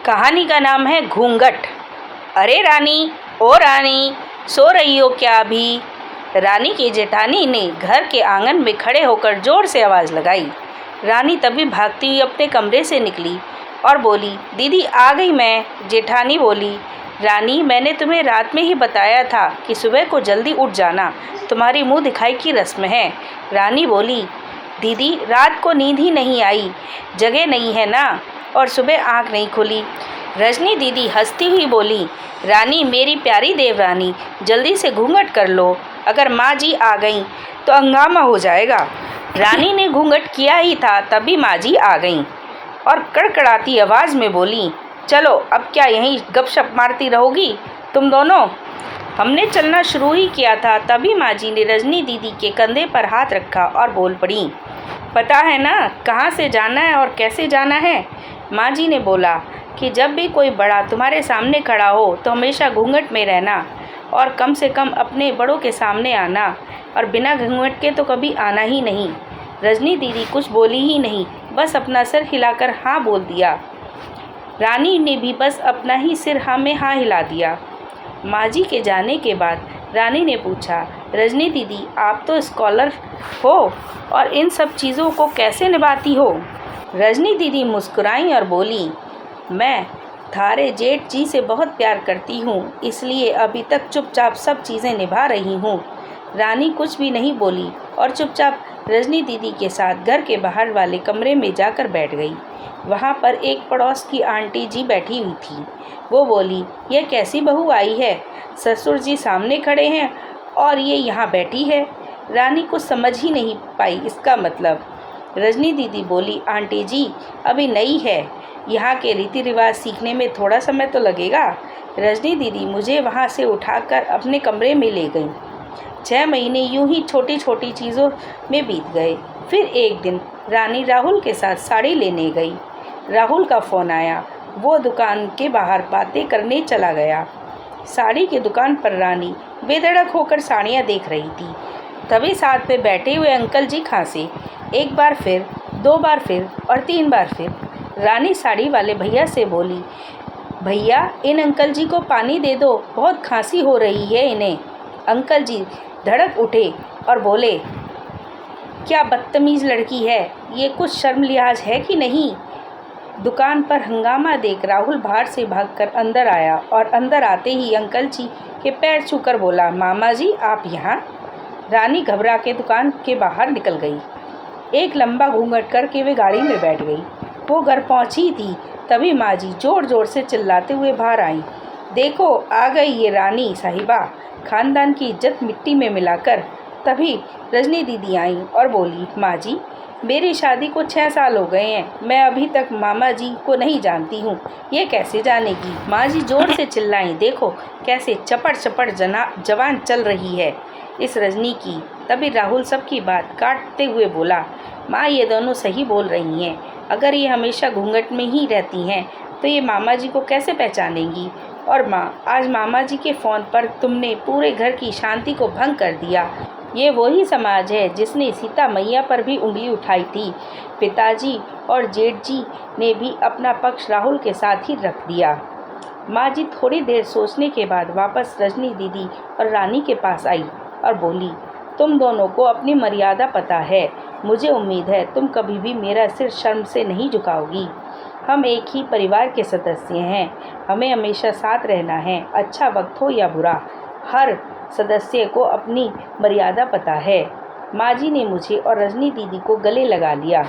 कहानी का नाम है घूंघट। अरे रानी, ओ रानी, सो रही हो क्या अभी? रानी की जेठानी ने घर के आंगन में खड़े होकर जोर से आवाज़ लगाई। रानी तभी भागती हुई अपने कमरे से निकली और बोली, दीदी आ गई मैं। जेठानी बोली, रानी मैंने तुम्हें रात में ही बताया था कि सुबह को जल्दी उठ जाना, तुम्हारी मुंह दिखाई की रस्म है। रानी बोली, दीदी रात को नींद ही नहीं आई, जगह नहीं है ना, और सुबह आँख नहीं खुली। रजनी दीदी हंसती हुई बोली, रानी मेरी प्यारी देवरानी, जल्दी से घूंघट कर लो, अगर माँ जी आ गईं तो हंगामा हो जाएगा। रानी ने घूंघट किया ही था तभी माँ जी आ गईं और कड़कड़ाती आवाज़ में बोली, चलो अब क्या यहीं गपशप मारती रहोगी तुम दोनों? हमने चलना शुरू ही किया था तभी माँ जी ने रजनी दीदी के कंधे पर हाथ रखा और बोल पड़ी, पता है ना कहाँ से जाना है और कैसे जाना है? माँ जी ने बोला कि जब भी कोई बड़ा तुम्हारे सामने खड़ा हो तो हमेशा घूंघट में रहना और कम से कम अपने बड़ों के सामने आना, और बिना घूंघट के तो कभी आना ही नहीं। रजनी दीदी कुछ बोली ही नहीं, बस अपना सिर हिलाकर हाँ बोल दिया। रानी ने भी बस अपना ही सिर हाँ में हाँ हिला दिया। माँ जी के जाने के बाद रानी ने पूछा, रजनी दीदी आप तो स्कॉलर हो और इन सब चीज़ों को कैसे निभाती हो? रजनी दीदी मुस्कुराई और बोली, मैं थारे जेठ जी से बहुत प्यार करती हूँ, इसलिए अभी तक चुपचाप सब चीज़ें निभा रही हूँ। रानी कुछ भी नहीं बोली और चुपचाप रजनी दीदी के साथ घर के बाहर वाले कमरे में जाकर बैठ गई। वहाँ पर एक पड़ोस की आंटी जी बैठी हुई थी। वो बोली, यह कैसी बहू आई है? ससुर जी सामने खड़े हैं और ये यहाँ बैठी है। रानी कुछ समझ ही नहीं पाई इसका मतलब। रजनी दीदी बोली, आंटी जी अभी नई है, यहाँ के रीति रिवाज सीखने में थोड़ा समय तो लगेगा। रजनी दीदी मुझे वहाँ से उठाकर अपने कमरे में ले गई। 6 महीने यूं ही छोटी छोटी चीज़ों में बीत गए। फिर एक दिन रानी राहुल के साथ साड़ी लेने गई। राहुल का फ़ोन आया। वो दुकान के बाहर बातें करने चला गया। साड़ी की दुकान पर रानी बेधड़क होकर साड़ियाँ देख रही थी। तभी साथ में बैठे हुए अंकल जी खांसे। एक बार फिर, 2 बार फिर और 3 बार फिर। रानी साड़ी वाले भैया से बोली, भैया इन अंकल जी को पानी दे दो, बहुत खांसी हो रही है इन्हें। अंकल जी धड़क उठे और बोले, क्या बदतमीज़ लड़की है, ये कुछ शर्म लिहाज है कि नहीं? दुकान पर हंगामा देख राहुल बाहर से भागकर अंदर आया और अंदर आते ही अंकल जी के पैर छूकर बोला, मामा जी आप यहाँ? रानी घबरा के दुकान के बाहर निकल गई। एक लंबा घूंघट करके वे गाड़ी में बैठ गई। वो घर पहुंची थी तभी माँ जी जोर जोर से चिल्लाते हुए बाहर आई, देखो आ गई ये रानी साहिबा, खानदान की इज्जत मिट्टी में मिलाकर। तभी रजनी दीदी आई और बोली, माँ जी मेरी शादी को 6 साल हो गए हैं, मैं अभी तक मामा जी को नहीं जानती हूँ, ये कैसे जानेगी? माँ जी जोर से चिल्लाई, देखो कैसे चपड़ चपड़ जवान चल रही है इस रजनी की। तभी राहुल सबकी बात काटते हुए बोला, माँ ये दोनों सही बोल रही हैं, अगर ये हमेशा घूंघट में ही रहती हैं तो ये मामा जी को कैसे पहचानेंगी? और माँ आज मामा जी के फ़ोन पर तुमने पूरे घर की शांति को भंग कर दिया। ये वही समाज है जिसने सीता मैया पर भी उंगली उठाई थी। पिताजी और जेठ जी ने भी अपना पक्ष राहुल के साथ ही रख दिया। माँ जी थोड़ी देर सोचने के बाद वापस रजनी दीदी और रानी के पास आई और बोली, तुम दोनों को अपनी मर्यादा पता है, मुझे उम्मीद है तुम कभी भी मेरा सिर शर्म से नहीं झुकाओगी। हम एक ही परिवार के सदस्य हैं, हमें हमेशा साथ रहना है, अच्छा वक्त हो या बुरा, हर सदस्य को अपनी मर्यादा पता है। माँ जी ने मुझे और रजनी दीदी को गले लगा लिया।